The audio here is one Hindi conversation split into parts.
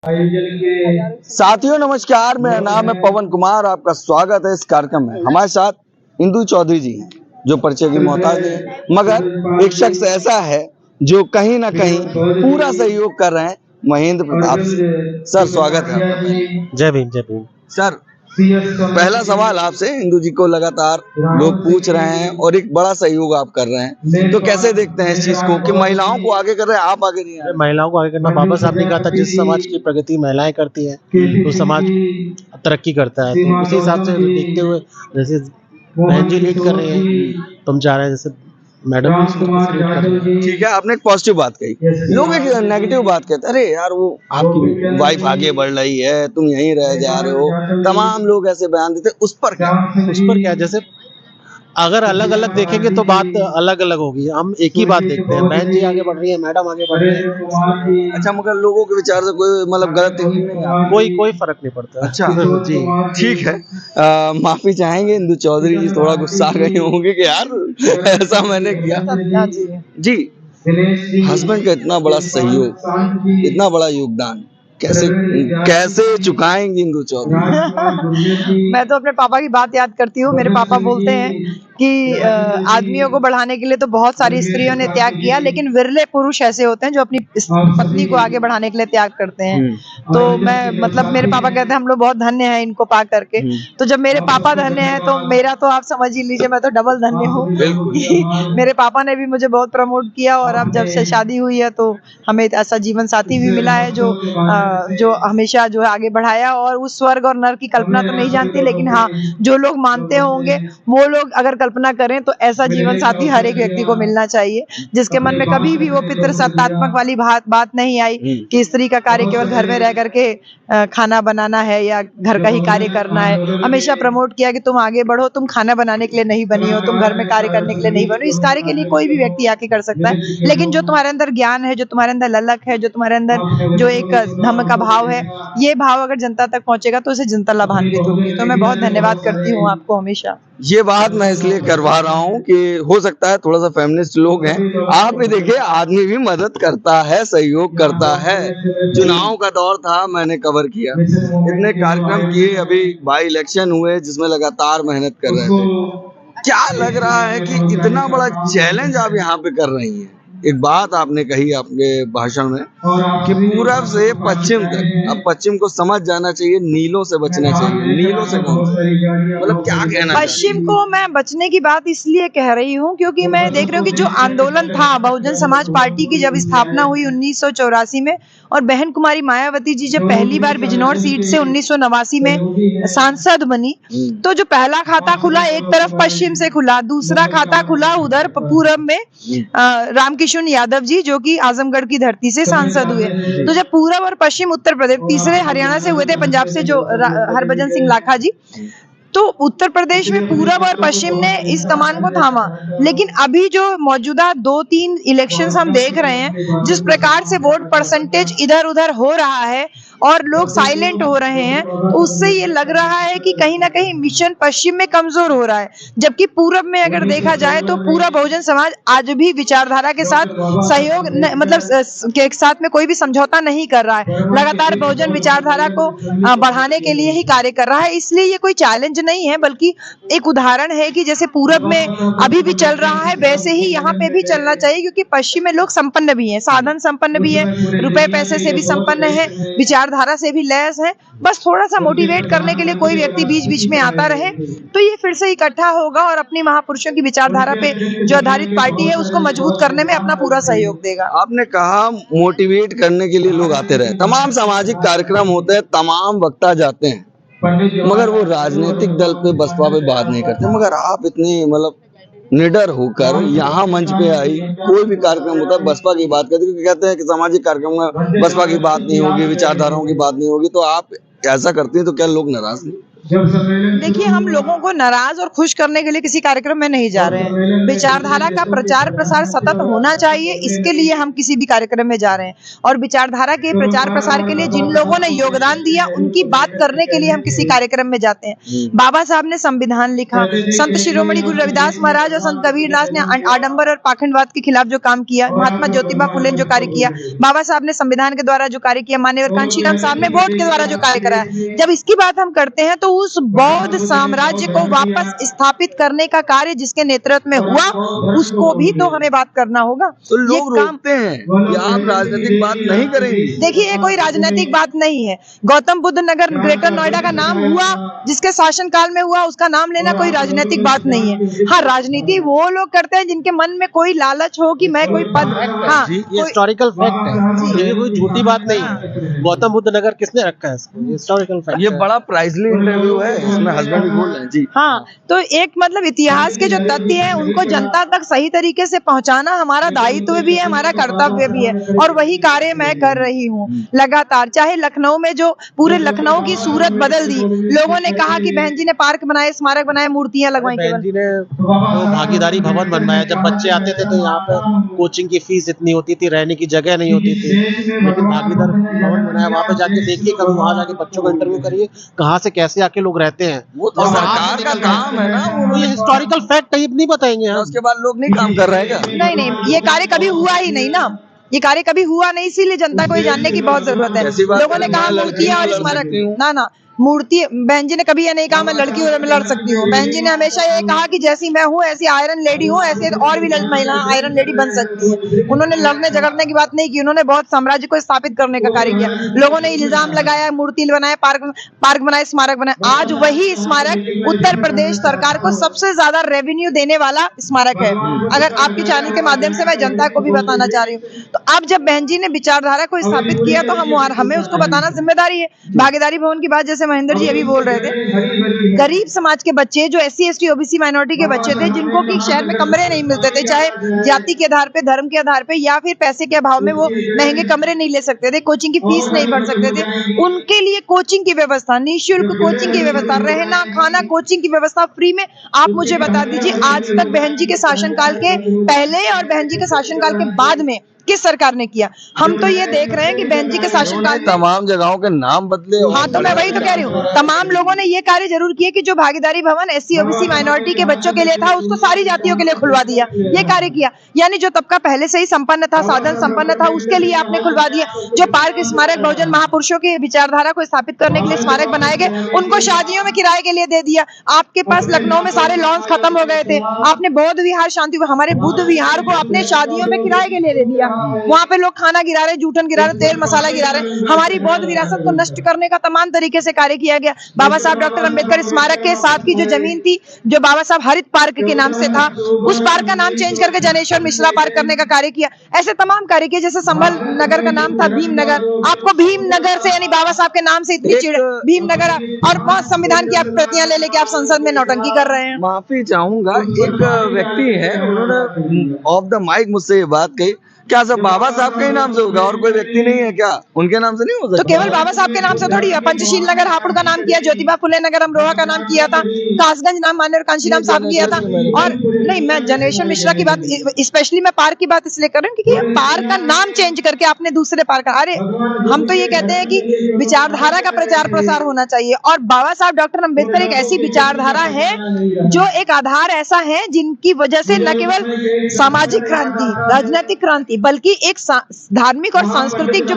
साथियों नमस्कार, मेरा नाम है पवन कुमार। आपका स्वागत है इस कार्यक्रम में। हमारे साथ इंदु चौधरी जी हैं जो परिचय की मोहताज नहीं है, मगर एक शख्स ऐसा है जो कहीं ना कहीं पूरा सहयोग कर रहे हैं, महेंद्र प्रताप सिंह। सर स्वागत है आपका। जय भीम जय भीम। सर पहला सवाल आपसे, इंदु जी को लगातार लोग पूछ रहे हैं और एक बड़ा सहयोग आप कर रहे हैं, तो कैसे देखते हैं इस चीज को कि महिलाओं को आगे कर रहे हैं, आप आगे नहीं आ रहे? महिलाओं को आगे करना, बाबा साहब ने कहा था जिस समाज की प्रगति महिलाएं करती हैं तो समाज तरक्की करता है। तो उसी हिसाब से देखते हुए जैसे बहन जी लीड कर रहे हैं, तुम चाह रहे हैं जैसे मैडम ठीक है, आपने एक पॉजिटिव बात कही। लोग एक नेगेटिव बात कहते हैं, अरे यार वो आपकी वाइफ आगे बढ़ रही है, तुम यहीं रह जा रहे हो। तमाम लोग ऐसे बयान देते, उस पर क्या? जैसे अगर अलग अलग देखेंगे तो बात अलग अलग होगी। हम एक ही बात देखते हैं, बहन जी आगे बढ़ रही है, मैडम आगे बढ़ रही है। अच्छा, मगर लोगों के विचार से कोई मतलब गलत थिंकिंग नहीं है? कोई फर्क नहीं पड़ता। अच्छा जी ठीक है। माफी चाहेंगे, इंदु चौधरी जी थोड़ा गुस्सा गए होंगे कि यार ऐसा मैंने किया। जी, हस्बैंड का इतना बड़ा सहयोग, इतना बड़ा योगदान कैसे चुकाएंगी इंदु चौधरी? मैं तो अपने पापा की बात याद करती हूँ। मेरे पापा बोलते हैं कि आदमियों को बढ़ाने के लिए तो बहुत सारी स्त्रियों ने त्याग किया, लेकिन विरले पुरुष ऐसे होते हैं जो अपनी पत्नी को आगे बढ़ाने के लिए त्याग करते हैं। तो मैं मतलब मेरे पापा कहते हैं हम लोग बहुत धन्य हैं इनको पा करके। तो जब मेरे पापा धन्य हैं तो मेरा तो आप समझ ही लीजिए, मैं तो डबल धन्य हूँ। मेरे पापा ने भी मुझे बहुत प्रमोट किया और अब जब से शादी हुई है तो हमें ऐसा जीवन साथी भी मिला है जो हमेशा जो है आगे बढ़ाया। और उस स्वर्ग और नर्क की कल्पना तो नहीं जानती, लेकिन हाँ जो लोग मानते होंगे वो लोग अगर कल्पना करें तो ऐसा जीवन साथी हर एक व्यक्ति को मिलना चाहिए जिसके मन में कभी भी वो पितृसत्तात्मक वाली बात नहीं आई कि स्त्री का कार्य केवल घर में रह करके खाना बनाना है या घर का ही कार्य करना है। हमेशा प्रमोट किया कि तुम आगे बढ़ो, तुम खाना बनाने के लिए नहीं बनी हो, तुम घर में कार्य करने के लिए नहीं बनी। इस कार्य के लिए कोई भी व्यक्ति आके कर सकता है, लेकिन जो तुम्हारे अंदर ज्ञान है, जो तुम्हारे अंदर ललक है, जो तुम्हारे अंदर जो एक धम्म का भाव है, ये भाव अगर जनता तक पहुंचेगा तो उसे जनता लाभान्वित होगी। तो मैं बहुत धन्यवाद करती हूँ आपको हमेशा। ये बात मैं इसलिए करवा रहा हूँ कि हो सकता है थोड़ा सा फेमिनिस्ट लोग हैं, आप भी देखिए आदमी भी मदद करता है, सहयोग करता है। चुनाव का दौर था, मैंने कवर किया, इतने कार्यक्रम किए, अभी बाई इलेक्शन हुए जिसमें लगातार मेहनत कर रहे थे। क्या लग रहा है कि इतना बड़ा चैलेंज आप यहाँ पे कर रही हैं? एक बात आपने कही आपके भाषण में कि पूरब से पश्चिम तक, अब पश्चिम को समझ जाना चाहिए, नीलों से बचना चाहिए। नीलों से कौन से? मतलब क्या कहना? पश्चिम को मैं बचने की बात इसलिए कह रही हूँ क्योंकि मैं देख रही हूँ कि जो आंदोलन था बहुजन समाज पार्टी की जब स्थापना हुई 1984 में, और बहन कुमारी मायावती जी जब पहली बार बिजनौर सीट से 1989 में सांसद बनी, तो जो पहला खाता खुला एक तरफ पश्चिम से खुला, दूसरा खाता खुला उधर पूरब में रामकिशोर यादव जी जो कि आजमगढ़ की धरती से सांसद हुए। तो जब पूरब और पश्चिम, उत्तर प्रदेश, तीसरे हरियाणा से हुए थे, पंजाब से जो हरभजन सिंह लाखा जी, तो उत्तर प्रदेश में पूरब और पश्चिम ने इस कमान को थामा। लेकिन अभी जो मौजूदा 2-3 इलेक्शंस हम देख रहे हैं, जिस प्रकार से वोट परसेंटेज इधर उधर हो रहा है और लोग साइलेंट हो रहे हैं, तो उससे ये लग रहा है कि कहीं ना कहीं मिशन पश्चिम में कमजोर हो रहा है। जबकि पूरब में अगर देखा जाए तो पूरा बहुजन समाज आज भी विचारधारा के साथ सहयोग मतलब के साथ में कोई भी समझौता नहीं कर रहा है, लगातार बहुजन विचारधारा को बढ़ाने के लिए ही कार्य कर रहा है। इसलिए ये कोई चैलेंज नहीं है, बल्कि एक उदाहरण है कि जैसे पूरब में अभी भी चल रहा है वैसे ही यहाँ पे भी चलना चाहिए, क्योंकि पश्चिम में लोग संपन्न भी हैं, साधन संपन्न भी है, रुपए पैसे से भी संपन्न है, विचारधारा से भी लैस है। बस थोड़ा सा मोटिवेट करने के लिए कोई व्यक्ति बीच बीच में आता रहे तो ये फिर से इकट्ठा होगा और अपनी महापुरुषों की विचारधारा पे जो आधारित पार्टी है उसको मजबूत करने में अपना पूरा सहयोग देगा। आपने कहा मोटिवेट करने के लिए लोग आते रहे, तमाम सामाजिक कार्यक्रम होते हैं, तमाम वक्ता जाते हैं, मगर वो राजनीतिक दल पे, बसपा पे बात नहीं करते। मगर आप इतनी मतलब निडर होकर यहाँ मंच पे आई, कोई भी कार्यक्रम होता है बसपा की बात करते, क्योंकि कहते हैं कि सामाजिक कार्यक्रम में बसपा की बात नहीं होगी, विचारधाराओं की बात नहीं होगी, तो आप ऐसा करती हैं तो क्या लोग नाराज नहीं? देखिए, हम लोगों को नाराज और खुश करने के लिए किसी कार्यक्रम में नहीं जा रहे हैं। विचारधारा का प्रचार प्रसार सतत होना चाहिए, इसके लिए हम किसी भी कार्यक्रम में जा रहे हैं। और विचारधारा के प्रचार प्रसार के लिए जिन लोगों ने योगदान दिया, उनकी बात करने के लिए हम किसी कार्यक्रम में जाते हैं। बाबा साहब ने संविधान लिखा, संत शिरोमणि गुरु रविदास महाराज और संत कबीरदास ने आडंबर और पाखंडवाद के खिलाफ जो काम किया, महात्मा ज्योतिबा फुले ने जो कार्य किया, बाबा साहब ने संविधान के द्वारा जो कार्य किया, माननीय कांशीराम साहब ने वोट के द्वारा जो कार्य कराया। जब इसकी बात हम करते हैं तो उस बौद्ध साम्राज्य को वापस स्थापित करने का कार्य जिसके नेतृत्व में हुआ, उसको भी तो हमें बात करना होगा। तो लोग रोकते हैं कि आप राजनीतिक बात नहीं करेंगे। देखिए, ये कोई राजनीतिक बात नहीं है। गौतम बुद्ध नगर ग्रेटर नोएडा का नाम हुआ, जिसके शासन काल में हुआ, उसका नाम लेना कोई राजनीतिक बात नहीं है। हाँ, राजनीति वो लोग करते हैं जिनके मन में कोई लालच हो कि मैं कोई पद, हाँ, ये हिस्टोरिकल फैक्ट है, ये कोई झूठी बात नहीं है। गौतम बुद्ध नगर किसने रखा है इसको? Historical fact. ये बड़ा प्राइजली इंटरव्यू है, इसमें हस्बैंड भी बोल रहे हैं जी। हाँ, तो एक मतलब इतिहास के जो तथ्य हैं उनको जनता तक सही तरीके से पहुंचाना हमारा दायित्व भी है, हमारा कर्तव्य भी है, और वही कार्य मैं कर रही हूँ लगातार। चाहे लखनऊ में जो पूरे लखनऊ की सूरत बदल दी, लोगों ने कहा कि बहन जी ने पार्क बनाए, स्मारक बनाए, मूर्तियां लगवाई। बहन जी ने तो भागीदारी भवन बनवाया। जब बच्चे आते थे तो यहाँ पे कोचिंग की फीस इतनी होती थी, रहने की जगह नहीं होती थी, लेकिन भागीदारी भवन बनाया। वहाँ पे जाके देखिए, कभी वहाँ जाके बच्चों को इंटरव्यू करिए, कहाँ से कैसे आके लोग रहते हैं। वो तो सरकार का काम है ना, वो ये हिस्टोरिकल फैक्ट है, ये नहीं बताएंगे हम। उसके बाद लोग नहीं काम कर रहे हैं क्या? नहीं, ये कार्य कभी हुआ ही नहीं ना, ये कार्य कभी हुआ नहीं, इसीलिए जनता को ये जानने की बहुत जरूरत है। लोगों ने कहा मूर्तियां और स्मारक, ना मूर्ति, बहन जी ने कभी ये नहीं कहा मैं लड़की हूँ मैं लड़ सकती हूँ। बहन जी ने हमेशा ये कहा कि जैसी मैं हूँ ऐसी आयरन लेडी हूँ, ऐसे और भी महिला आयरन लेडी बन सकती है। उन्होंने लड़ने झगड़ने की बात नहीं की, उन्होंने बहुत साम्राज्य को स्थापित करने का कार्य किया। लोगों ने इल्जाम लगाया, मूर्ति बनाए, पार्क बनाए, स्मारक बनाए। आज वही स्मारक उत्तर प्रदेश सरकार को सबसे ज्यादा रेवेन्यू देने वाला स्मारक है। अगर आपके चैनल के माध्यम से मैं जनता को भी बताना चाह रही हूँ, तो अब जब बहन जी ने विचारधारा को स्थापित किया तो हमें उसको बताना जिम्मेदारी है। भागीदारी भवन की बात जैसे महेंद्र जी अभी बोल रहे थे, गरीब समाज के बच्चे जो SC ST OBC माइनॉरिटी के बच्चे थे, जिनको कि शहर में कमरे नहीं मिलते थे, चाहे जाति के आधार पे, धर्म के आधार पे, या फिर पैसे के अभाव में वो महंगे कमरे नहीं ले सकते थे, कोचिंग की फीस नहीं भर सकते थे, उनके लिए कोचिंग की व्यवस्था, निःशुल्क कोचिंग की व्यवस्था, रहना खाना कोचिंग की व्यवस्था फ्री में। आप मुझे बता दीजिए, आज तक बहन जी के शासनकाल के पहले और बहन जी के शासनकाल के बाद में किस सरकार ने किया? हम तो ये देख रहे हैं कि बहन जी के शासनकाल में तमाम जगहों के नाम बदले। हाँ, तो मैं वही तो कह रही हूँ, तमाम लोगों ने ये कार्य जरूर किए कि जो भागीदारी भवन SC OBC माइनॉरिटी के बच्चों के लिए था, उसको सारी जातियों के लिए खुलवा दिया, ये कार्य किया। यानी जो तबका पहले से ही संपन्न था, साधन संपन्न था, उसके लिए आपने खुलवा दिया। जो पार्क, स्मारक, बहुजन महापुरुषों की विचारधारा को स्थापित करने के लिए स्मारक बनाए गए, उनको शादियों में किराए के लिए दे दिया। आपके पास लखनऊ में सारे लॉन्स खत्म हो गए थे, आपने बौद्ध विहार, शांति, हमारे बुद्ध विहार को आपने शादियों में किराए के लिए दे दिया। वहाँ पे लोग खाना गिरा रहे, जूठन गिरा रहे, तेल मसाला गिरा रहे। हमारी बौद्ध विरासत को नष्ट करने का तमाम तरीके से कार्य किया गया। बाबा साहब डॉक्टर अंबेडकर स्मारक के साथ की जो जमीन थी, जो बाबा साहब हरित पार्क के नाम से था, उस पार्क का नाम चेंज करके जनेश्वर मिश्रा पार्क करने का कार्य किया। ऐसे तमाम कार्य किए। जैसे संभल नगर का नाम था भीमनगर, आपको भीमनगर से, यानी बाबा साहब के नाम से इतनी चिड़, भीमनगर, और बहुत संविधान की आप प्रतियां ले लेके आप संसद में नौटंकी कर रहे हैं। माफी चाहूंगा, एक व्यक्ति है, उन्होंने ऑफ द माइक मुझसे ये बात कही, क्या सब बाबा साहब के ही नाम से होगा और कोई व्यक्ति नहीं है क्या? उनके नाम से नहीं हो सकता? तो केवल बाबा साहब के नाम से थोड़ी है। पंचशील नगर हापुड़ का नाम किया, ज्योतिबा फुले नगर अमरोहा का नाम किया था, कासगंज नाम माननीय कांशीराम साहब किया था। और नहीं, मैं जनेश्वर मिश्रा की बात, स्पेशली मैं पार्क की बात इसलिए कर रही हूँ क्योंकि पार्क का नाम चेंज करके आपने दूसरे पार्क, अरे हम तो ये कहते हैं कि विचारधारा का प्रचार प्रसार होना चाहिए। और बाबा साहब डॉक्टर अम्बेडकर एक ऐसी विचारधारा है जो एक आधार ऐसा है जिनकी वजह से न केवल सामाजिक क्रांति, राजनीतिक क्रांति, बल्कि एक धार्मिक और सांस्कृतिक जो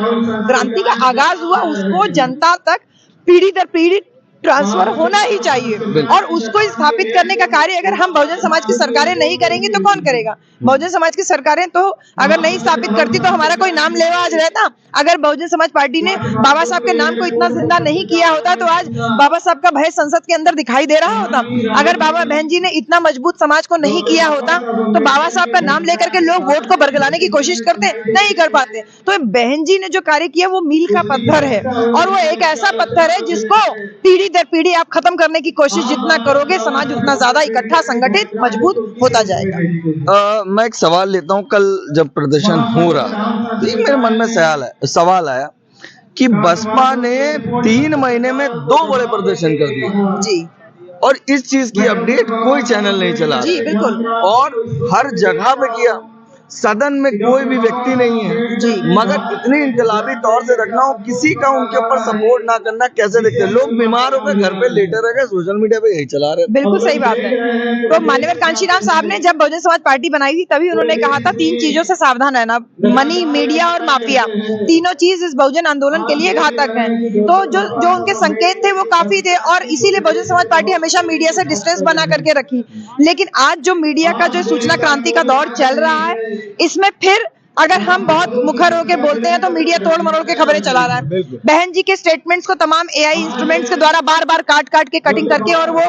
क्रांति का आगाज हुआ, उसको जनता तक पीढ़ी दर पीढ़ी ट्रांसफर होना ही चाहिए। और उसको स्थापित करने का कार्य अगर हम बहुजन समाज की सरकारें नहीं करेंगी तो कौन करेगा? बहुजन समाज की सरकारें तो अगर नहीं स्थापित करती तो हमारा कोई नाम लेवा आज रहता? अगर बहुजन समाज पार्टी ने बाबा साहब के नाम को इतना जिंदा नहीं किया होता तो आज बाबा साहब का भय संसद के अंदर दिखाई दे रहा होता। अगर बाबा बहन जी ने इतना मजबूत समाज को नहीं किया होता तो बाबा साहब का नाम लेकर के लोग वोट को बरगलाने की कोशिश करते, नहीं कर पाते। तो बहन जी ने जो कार्य किया वो मील का पत्थर है, और वो एक ऐसा पत्थर है जिसको पीढ़ी दर पीढ़ी आप खत्म करने की कोशिश जितना करोगे, समाज उतना ज्यादा इकट्ठा, संगठित, मजबूत होता जाएगा। मैं एक सवाल लेता हूँ, कल जब प्रदर्शन हो रहा तो एक मेरे मन में सवाल आया कि बसपा ने 3 महीने में 2 बड़े प्रदर्शन कर दिए जी और इस चीज की अपडेट कोई चैनल नहीं चला जी बिल्कुल और हर जगह पे किया। सदन में कोई भी व्यक्ति नहीं है जी मगर इतनी इनकलाबी तौर से रखना हो किसी का उनके ऊपर सपोर्ट ना करना कैसे देखते हैं लोग बीमार हो गए घर पे लेटे रह गए सोशल मीडिया पे यही चला रहे। बिल्कुल सही बात है। तो मान्यवर कांशीराम साहब ने जब बहुजन समाज पार्टी बनाई थी तभी उन्होंने कहा था 3 चीजों से सावधान रहना, मनी, मीडिया और माफिया, तीनों चीज इस बहुजन आंदोलन के लिए घातक है। तो जो उनके संकेत थे वो काफी थे और इसीलिए बहुजन समाज पार्टी हमेशा मीडिया से डिस्टेंस बना करके रखी। लेकिन आज जो मीडिया का जो सूचना क्रांति का दौर चल रहा है इसमें फिर अगर हम बहुत मुखर होकर बोलते हैं तो मीडिया तोड़ मरोड़ के खबरें चला रहा है। बहन जी के स्टेटमेंट्स को तमाम एआई इंस्ट्रूमेंट्स के द्वारा बार बार काट के कटिंग करके और वो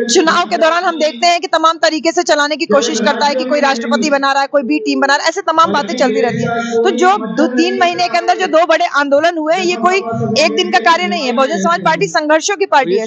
चुनाव के दौरान हम देखते हैं कि तमाम तरीके से चलाने की कोशिश करता है कि कोई राष्ट्रपति बना रहा है, कोई बी टीम बना रहा है, ऐसे तमाम बातें चलती रहती है। तो जो 2-3 महीने के अंदर जो 2 बड़े आंदोलन हुए ये कोई एक दिन का कार्य नहीं है। बहुजन समाज पार्टी संघर्षों की पार्टी है,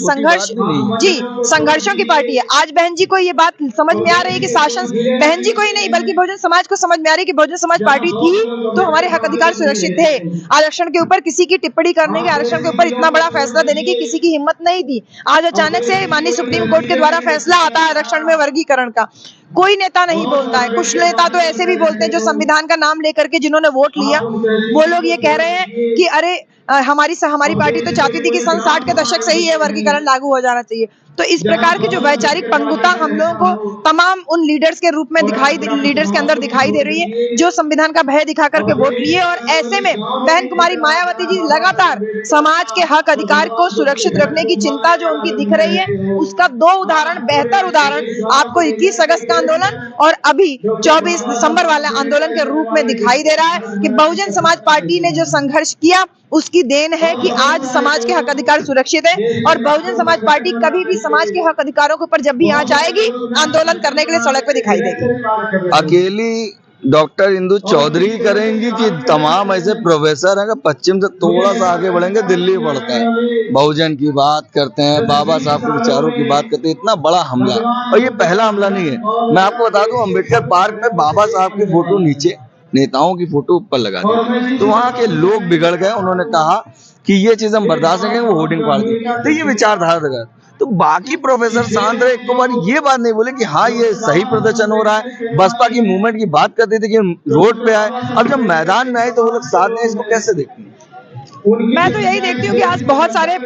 संघर्षों की पार्टी है। आज बहन जी को ये बात समझ में आ रही है कि शासन बहन जी को ही नहीं बल्कि बहुजन समाज को समझ में आ रही है कि बहुजन समाज पार्टी थी तो हमारे हक अधिकार सुरक्षित थे। आरक्षण के ऊपर किसी की टिप्पणी करने की, आरक्षण के ऊपर इतना बड़ा फैसला देने की किसी की हिम्मत नहीं थी। आज अचानक से माननीय सुप्रीम कोर्ट के द्वारा फैसला आता है आरक्षण में वर्गीकरण का, कोई नेता नहीं बोलता है। कुछ नेता तो ऐसे भी बोलते हैं जो संविधान का नाम लेकर के जिन्होंने वोट लिया वो लोग ये कह रहे हैं कि अरे हमारी पार्टी तो चाहती थी कि सन 60 के दशक से ही ये वर्गीकरण लागू हो जाना चाहिए। तो इस प्रकार की जो वैचारिक पंगुता हम लोगों को तमाम उन लीडर्स के रूप में लीडर्स के अंदर दिखाई दे रही है जो संविधान का भय दिखा करके वोट लिए। और ऐसे में बहन कुमारी मायावती जी लगातार समाज के हक अधिकार को सुरक्षित रखने की चिंता जो उनकी दिख रही है उसका 2 उदाहरण, बेहतर उदाहरण आपको 21 अगस्त का आंदोलन और अभी 24 दिसंबर वाले आंदोलन के रूप में दिखाई दे रहा है कि बहुजन समाज पार्टी ने जो संघर्ष किया उसकी देन है कि आज समाज के हक अधिकार सुरक्षित है। और बहुजन समाज पार्टी कभी भी समाज के हक अधिकारों के ऊपर जब भी आ जाएगी आंदोलन करने के लिए सड़क पे दिखाई देगी। अकेली डॉक्टर इंदु चौधरी करेंगी कि तमाम ऐसे प्रोफेसर हैं पश्चिम से थोड़ा सा आगे बढ़ेंगे दिल्ली बढ़ता है, बहुजन की बात करते हैं, बाबा साहब के विचारों की बात करते हैं, इतना बड़ा हमला। और ये पहला हमला नहीं है। मैं आपको बता दूं अम्बेडकर पार्क में बाबा साहब की फोटो नीचे, नेताओं की फोटो ऊपर लगा दी तो वहाँ के लोग बिगड़ गए। उन्होंने कहा कि ये चीज हम बर्दाश्त नहीं करेंगे, वो होर्डिंग फाड़ दी। तो ये विचारधारा लगा। तो बाकी प्रोफेसर शांत रहे, एक बार ये बात नहीं बोले कि हाँ ये सही प्रदर्शन हो रहा है। बसपा की मूवमेंट की बात करते थे कि रोड पे आए, अब जब मैदान में आए तो वो लोग साथ में, इसको कैसे देखते हैं? मैं तो यही देखती हूँ कि आज बहुत सारे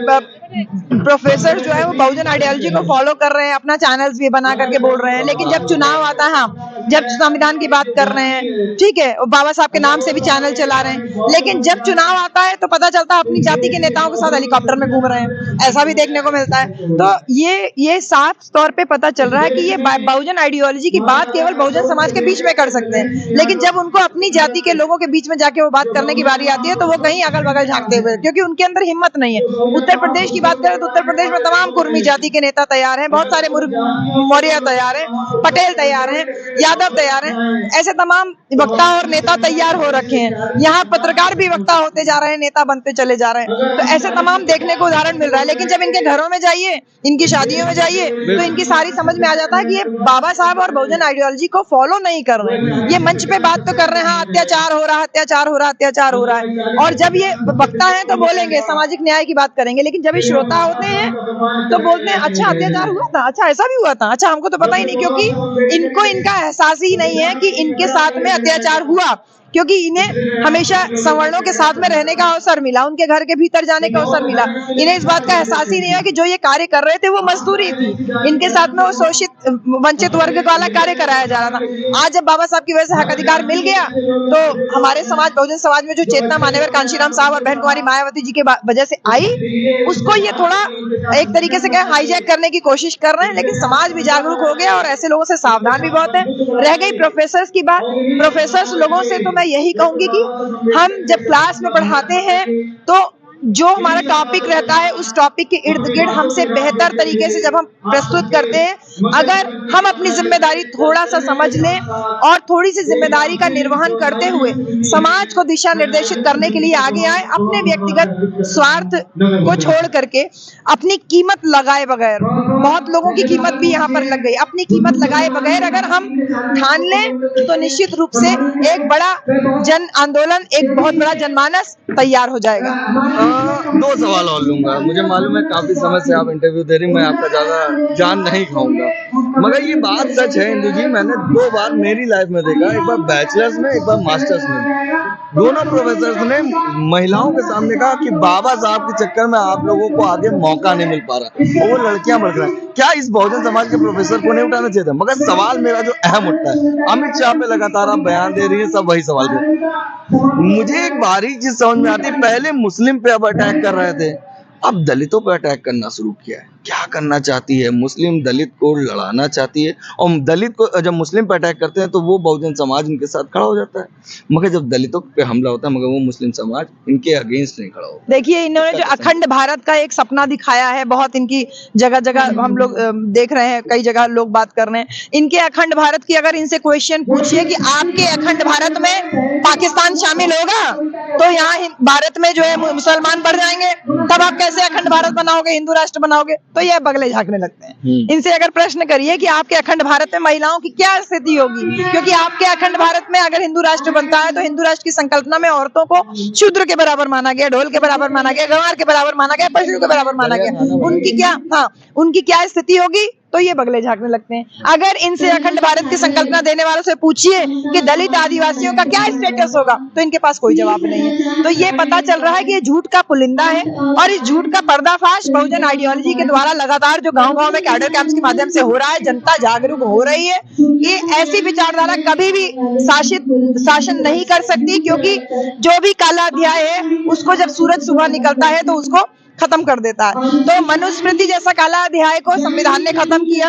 प्रोफेसर जो है वो बहुजन आइडियोलॉजी को फॉलो कर रहे हैं, अपना चैनल्स भी बना करके बोल रहे हैं। लेकिन जब चुनाव आता है, हाँ, जब संविधान की बात कर रहे हैं, ठीक है, और बाबा साहब के नाम से भी चैनल चला रहे हैं, लेकिन जब चुनाव आता है तो पता चलता है अपनी जाति के नेताओं के साथ हेलीकॉप्टर में घूम रहे हैं, ऐसा भी देखने को मिलता है। तो ये साफ तौर पे पता चल रहा है कि ये बहुजन आइडियोलॉजी की बात केवल बहुजन समाज के बीच में कर सकते हैं, लेकिन जब उनको अपनी जाति के लोगों के बीच में जाके वो बात करने की बारी आती है तो वो कहीं अगल बगल झांकते हुए, क्योंकि उनके अंदर हिम्मत नहीं है। उत्तर प्रदेश की बात करें तो उत्तर प्रदेश में तमाम कुर्मी जाति के नेता तैयार हैं, बहुत सारे मौर्य तैयार हैं, पटेल तैयार हैं, यादव तैयार हैं, ऐसे तमाम वक्ता और नेता तैयार हो रखे हैं। यहाँ पत्रकार भी वक्ता होते जा रहे हैं, नेता बनते चले जा रहे हैं। तो ऐसे तमाम देखने को उदाहरण मिल रहा है। लेकिन जब इनके घरों में जाइए, इनकी शादियों में जाइए तो इनकी सारी समझ में आ जाता है कि ये बाबा साहब और बहुजन आइडियोलॉजी को फॉलो नहीं कर रहे हैं। ये मंच पे बात तो कर रहे हैं, हाँ अत्याचार हो रहा है, अत्याचार हो रहा है, अत्याचार हो रहा है, और जब ये वक्ता है तो बोलेंगे सामाजिक न्याय की बात करेंगे, लेकिन जब ये श्रोता होते हैं तो बोलते हैं अच्छा अत्याचार हुआ था, अच्छा ऐसा भी हुआ था, अच्छा हमको तो पता ही नहीं, क्योंकि इनको इनका एहसास ही नहीं है कि इनके साथ में अत्याचार हुआ, क्योंकि इन्हें हमेशा सवर्णों के साथ में रहने का अवसर मिला, उनके घर के भीतर जाने का अवसर मिला। इन्हें इस बात का एहसास ही नहीं है कि जो ये कार्य कर रहे थे वो मजदूरी थी, इनके साथ में वो शोषित वंचित वर्ग वाला कार्य कराया जा रहा था। आज जब बाबा साहब की वजह से हक अधिकार मिल गया तो हमारे समाज, बहुजन समाज में जो चेतना मान्यवर कांशीराम साहब और बहन कुमारी मायावती जी के वजह से आई, उसको ये थोड़ा एक तरीके से क्या हाईजैक करने की कोशिश कर रहे हैं। लेकिन समाज भी जागरूक हो गया और ऐसे लोगों से सावधान भी बहुत है। रह गई प्रोफेसर्स की बात, प्रोफेसर्स लोगों से तो मैं यही कहूंगी कि हम जब क्लास में पढ़ाते हैं तो जो हमारा टॉपिक रहता है उस टॉपिक के इर्द गिर्द हमसे बेहतर तरीके से जब हम प्रस्तुत करते हैं, अगर हम अपनी जिम्मेदारी थोड़ा सा समझ लें और थोड़ी सी जिम्मेदारी का निर्वहन करते हुए समाज को दिशा निर्देशित करने के लिए आगे आए, अपने व्यक्तिगत स्वार्थ को छोड़ करके अपनी कीमत लगाए बगैर, बहुत लोगों की कीमत भी यहाँ पर लग गई, अपनी कीमत लगाए बगैर अगर हम ठान लें तो निश्चित रूप से एक बड़ा जन आंदोलन, एक बहुत बड़ा जनमानस तैयार हो जाएगा। दो सवाल और लूंगा। मुझे मालूम है काफी समय से आप इंटरव्यू दे रही, मैं आपका ज्यादा जान नहीं खाऊंगा, मगर ये बात सच है इंदु जी, मैंने 2 बार मेरी लाइफ में देखा, एक बार बैचलर्स में, एक बार मास्टर्स में। दोनों प्रोफेसर ने महिलाओं के सामने कहा कि बाबा साहब के चक्कर में आप लोगों को आगे मौका नहीं मिल पा रहा, और वो लड़कियां बढ़ रही हैं। क्या इस बहुजन समाज के प्रोफेसर को नहीं उठाना चाहिए था? मगर सवाल मेरा जो अहम उठता है, अमित शाह पे लगातार आप बयान दे रही है, सब वही सवाल पे। मुझे एक बारीक चीज समझ में आती है, पहले मुस्लिम पे अब अटैक कर रहे थे, अब दलितों पे अटैक करना शुरू किया है। क्या करना चाहती है? मुस्लिम दलित को लड़ाना चाहती है, और दलित को जब मुस्लिम पे अटैक करते हैं तो वो बहुजन समाज उनके साथ खड़ा हो जाता है, मगर जब दलितों पे हमला होता है, मगर वो मुस्लिम समाज इनके अगेंस्ट नहीं खड़ा होता। देखिए, इन्होंने जो अखंड भारत का एक सपना दिखाया है, बहुत इनकी जगह जगह हम लोग देख रहे हैं, कई जगह लोग बात कर रहे हैं इनके अखंड भारत की। अगर इनसे क्वेश्चन पूछिए कि आपके अखंड भारत में पाकिस्तान शामिल होगा तो यहाँ भारत में जो है मुसलमान बढ़ जाएंगे, तब आप कैसे अखंड भारत बनाओगे, हिंदू राष्ट्र बनाओगे? तो ये बगले झांकने लगते हैं। इनसे अगर प्रश्न करिए कि आपके अखंड भारत में महिलाओं की क्या स्थिति होगी, क्योंकि आपके अखंड भारत में अगर हिंदू राष्ट्र बनता है तो हिंदू राष्ट्र की संकल्पना में औरतों को शूद्र के बराबर माना गया, ढोल के बराबर माना गया, गंवार के बराबर माना गया, पशु के बराबर माना गया। उनकी क्या स्थिति होगी? तो ये बगले झांकने लगते हैं। अगर इनसे अखंड भारत की संकल्पना देने वालों से पूछिए कि दलित आदिवासियों का क्या स्टेटस होगा, तो इनके पास कोई जवाब नहीं है। तो ये पता चल रहा है कि ये झूठ का पुलिंदा है, और इस झूठ का पर्दाफाश बहुजन आइडियोलॉजी के द्वारा लगातार जो गांव-गांव में कैडर कैंप्स के माध्यम से हो रहा है, जनता जागरूक हो रही है। ये ऐसी विचारधारा कभी भी शासन नहीं कर सकती, क्योंकि जो भी काला अध्याय है उसको जब सूरज सुबह निकलता है तो उसको खत्म कर देता है। तो मनुस्मृति जैसा काला अध्याय को संविधान ने खत्म किया,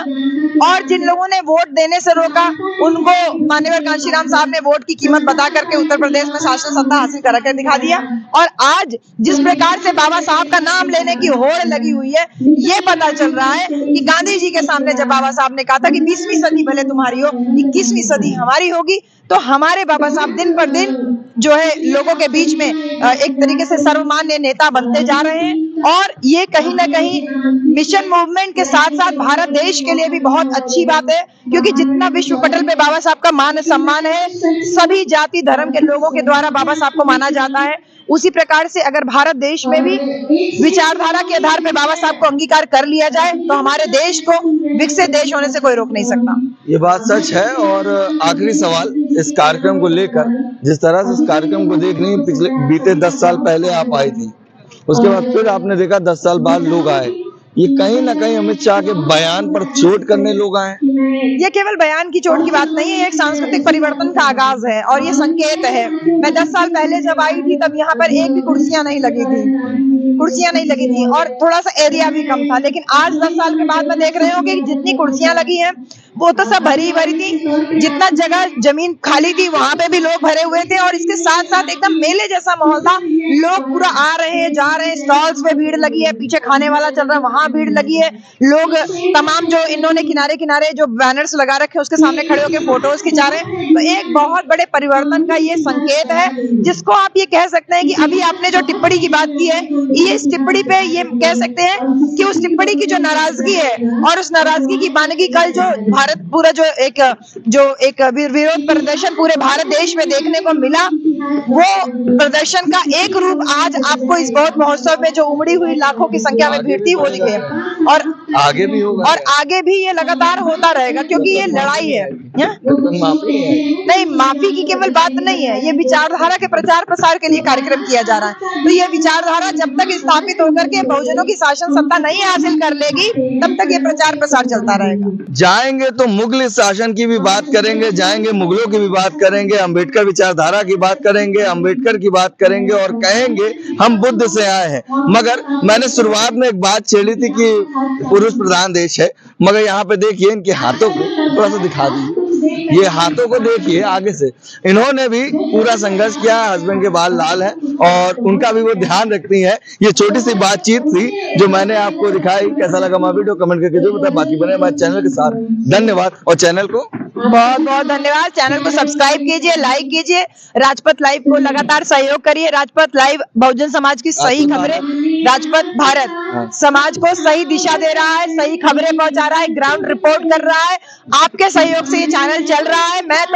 और जिन लोगों ने वोट देने से रोका उनको माननीय कांशीराम साहब ने वोट की कीमत बता करके उत्तर प्रदेश में शासन सत्ता हासिल करके दिखा दिया। और आज जिस प्रकार से बाबा साहब का नाम लेने की होड़ लगी हुई है, ये पता चल रहा है कि गांधी जी के सामने जब बाबा साहब ने कहा था कि 20वीं सदी भले तुम्हारी हो, 21वीं सदी हमारी होगी, तो हमारे बाबा साहब दिन पर दिन जो है लोगों के बीच में एक तरीके से सर्वमान्य नेता बनते जा रहे हैं। और ये कहीं ना कहीं मिशन मूवमेंट के साथ साथ भारत देश के लिए भी बहुत अच्छी बात है, क्योंकि जितना विश्व पटल पे बाबा साहब का मान सम्मान है, सभी जाति धर्म के लोगों के द्वारा बाबा साहब को माना जाता है, उसी प्रकार से अगर भारत देश में भी विचारधारा के आधार पर बाबा साहब को अंगीकार कर लिया जाए तो हमारे देश को विकसित देश होने से कोई रोक नहीं सकता। ये बात सच है। और आखिरी सवाल इस कार्यक्रम को लेकर, जिस तरह से इस कार्यक्रम को देख रही पिछले बीते 10 साल पहले आप आई थी, उसके बाद फिर आपने देखा 10 साल बाद लोग आए, ये कहीं ना कहीं अमित शाह के बयान पर चोट करने लोग आए? ये केवल बयान की चोट की बात नहीं है, एक सांस्कृतिक परिवर्तन का आगाज है और ये संकेत है। मैं 10 साल पहले जब आई थी तब यहाँ पर एक भी कुर्सियां नहीं लगी थी और थोड़ा सा एरिया भी कम था, लेकिन आज 10 साल के बाद मैं देख रही हूँ कि जितनी कुर्सियां लगी हैं वो तो सब भरी भरी थी, जितना जगह जमीन खाली थी वहां पे भी लोग भरे हुए थे, और इसके साथ साथ एकदम मेले जैसा माहौल था। लोग पूरा आ रहे हैं, जा रहे हैं, स्टॉल्स पे भीड़ लगी है, पीछे खाने वाला चल रहा है वहां भीड़ लगी है, लोग तमाम जो इन्होंने किनारे किनारे जो बैनर्स लगा रखे उसके सामने खड़े होकर फोटोज खिंचा रहे हैं। तो एक बहुत बड़े परिवर्तन का ये संकेत है, जिसको आप ये कह सकते हैं कि अभी आपने जो टिप्पणी की बात की है, ये इस टिप्पणी पे ये कह सकते हैं कि उस टिप्पणी की जो नाराजगी है और उस नाराजगी की बानगी कल जो भारत पूरा जो एक विरोध प्रदर्शन पूरे भारत देश में देखने को मिला, वो प्रदर्शन का एक रूप आज आपको इस बहुत महोत्सव में जो उमड़ी हुई लाखों की संख्या में भीड़ थी वो दिखे, और आगे भी होगा, और आगे भी ये लगातार होता रहेगा, क्योंकि ये लड़ाई है। नहीं, माफी की केवल बात नहीं है, ये विचारधारा के प्रचार प्रसार के लिए कार्यक्रम किया जा रहा है। तो ये विचारधारा जब तक स्थापित होकर के बहुजनों की शासन सत्ता नहीं हासिल कर लेगी, तब तक ये प्रचार प्रसार चलता रहेगा। जाएंगे तो मुगल शासन की भी बात करेंगे, जाएंगे मुगलों की भी बात करेंगे, अम्बेडकर विचारधारा की बात करेंगे, अम्बेडकर की बात करेंगे, और कहेंगे हम बुद्ध से आए हैं। मगर मैंने शुरुआत में एक बात छेड़ी थी कि पुरुष प्रधान देश है, मगर यहाँ पे देखिए इनके हाथों को थोड़ा सा दिखा दीजिए, ये हाथों को देखिए आगे से, इन्होंने भी पूरा संघर्ष किया। हस्बैंड के बाल लाल हैं और उनका भी वो ध्यान रखती हैं। ये छोटी सी बातचीत थी जो मैंने आपको दिखाई। कैसा लगा हमारा वीडियो कमेंट करके जो बता। बाकी बने हमारे चैनल के साथ। धन्यवाद। और चैनल को बहुत बहुत धन्यवाद। चैनल को सब्सक्राइब कीजिए, लाइक कीजिए, राजपथ लाइव को लगातार सहयोग करिए। राजपथ लाइव बहुजन समाज की सही खबरें, राजपथ भारत समाज को सही दिशा दे रहा है, सही खबरें पहुंचा रहा है, ग्राउंड रिपोर्ट कर रहा है। आपके सहयोग से ये चैनल चल रहा है। मैं तो